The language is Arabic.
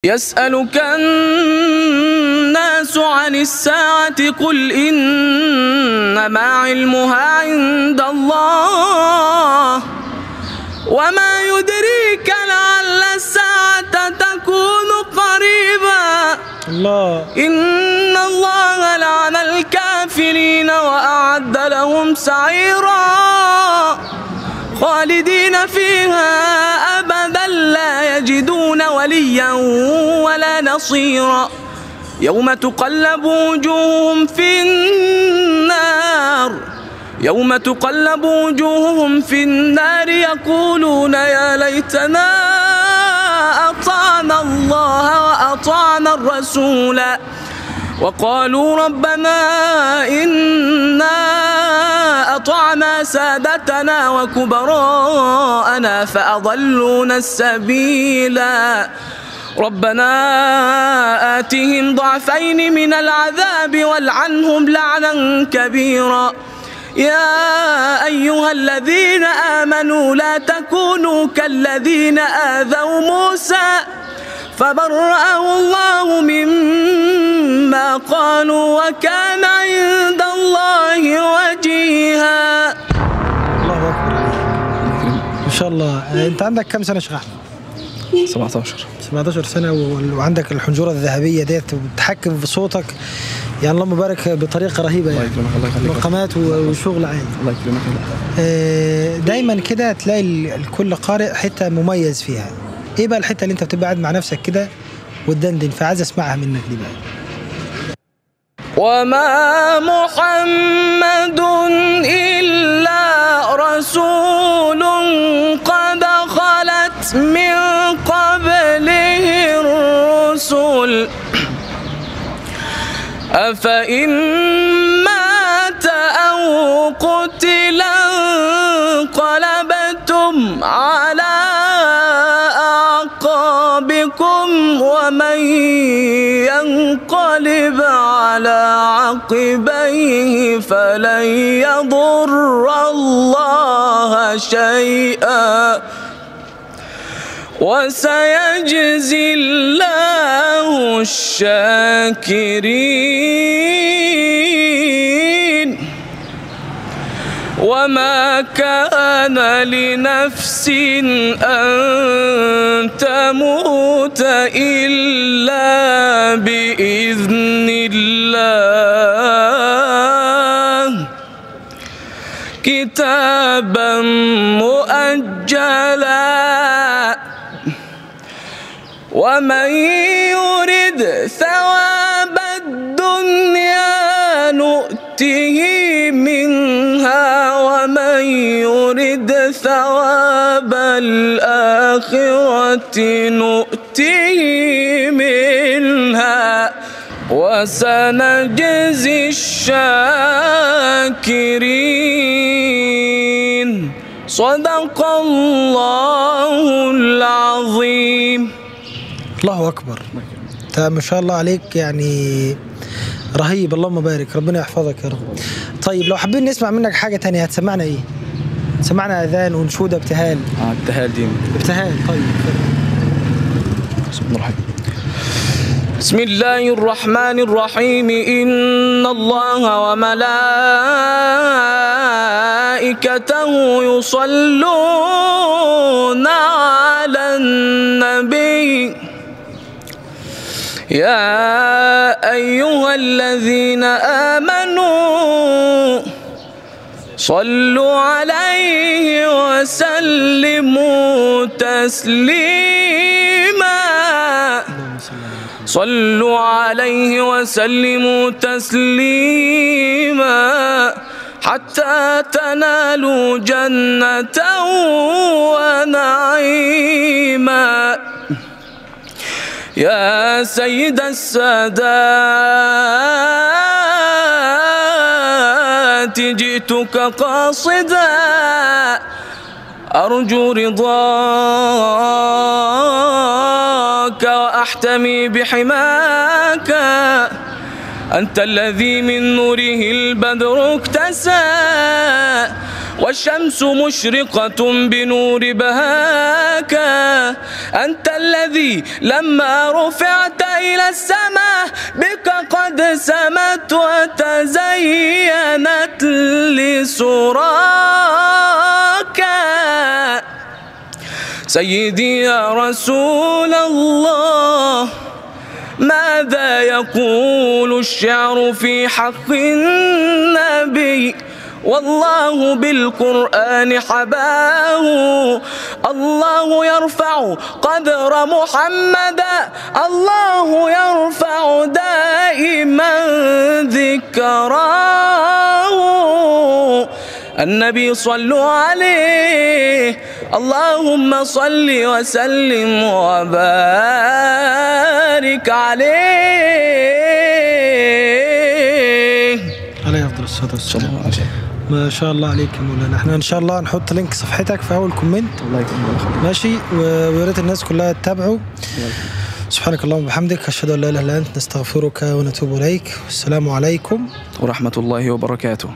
يسألك الناس عن الساعة قل إنما علمها عند الله وما يدريك لعل الساعة تكون قريبا. الله. إن الله لعن الكافرين وأعد لهم سعيرا خالدين فيها أبدا لا يجدون وليا ولا نصيرا. يوم تقلب وجوههم في النار يقولون يا ليتنا أطعنا الله وأطعنا الرسول وقالوا ربنا إنا أطعنا سادتنا وكبراءنا فأضلونا السبيلا ربنا آتهم ضعفين من العذاب والعنهم لعنا كبيرا. يا أيها الذين آمنوا لا تكونوا كالذين آذوا موسى فبرأه الله مما قالوا وكان عند الله وجيها. الله أكبر عليك ما شاء الله. أنت عندك كم سنة شيخ أحمد؟ 17 سنة وعندك الحنجرة الذهبية ديت وبتحكم في صوتك، يعني اللهم بارك بطريقة رهيبة يعني. الله يخليك. مقامات وشغل عالي. الله يكرمك. دايما كده تلاقي الكل قارئ حتة مميز فيها. ايه بقى الحتة اللي انت بتبقى قاعد مع نفسك كده وتدندن فعايز اسمعها منك دي بقى؟ وما محمد إلا رسول قد خلت من قبله الرسل أفإن مات أو قتل انقلبتم على أعقابكم ومن ينقلب على عقبيه فلن يضر الله شيئا وسيجزي الله الشاكرين. وما كان لنفس أن تموت إلا بإذن الله كتابا مؤجلا ومن يرد ثواب الدنيا نؤته منها ومن يرد ثواب الآخرة نؤته منها وسنجزي الشاكرين. صدق الله العظيم. الله أكبر. انت ما شاء الله عليك يعني رهيب، اللهم بارك، ربنا يحفظك يا رب. طيب لو حابين نسمع منك حاجة تانية هتسمعنا ايه؟ سمعنا اذان ونشوده ابتهال. ابتهال دي ابتهال. طيب بسم الله الرحمن الرحيم. إن الله وملائكته يصلون على النبي يا أيها الذين آمنوا صلوا عليه وسلموا تسليما. صلوا عليه وسلموا تسليما حتى تنالوا جنة ونعيما. يا سيد السادات جئتك قاصدا أرجو رضاك وأحتمي بحماك أنت الذي من نوره البدر اكتسى والشمس مشرقة بنور بهاك. أنت الذي لما رفعت إلى السماء بك قد سمت وتزينت لسراك. سيدي يا رسول الله، ماذا يقول الشعر في حق النبي؟ والله بالقرآن حباه. الله يرفع قدر محمد، الله يرفع دائما ذكراه. النبي صلوا عليه، اللهم صل وسلم وبارك عليه. عليه أفضل الصلاة والسلام. ما شاء الله عليك يا مولانا. احنا ان شاء الله هنحط لينك صفحتك في اول كومنت. الله يكرمك. ماشي، ويا ريت الناس كلها تتابعوا. سبحانك اللهم وبحمدك، اشهد ان لا اله الا انت، نستغفرك ونتوب اليك. والسلام عليكم ورحمة الله وبركاته.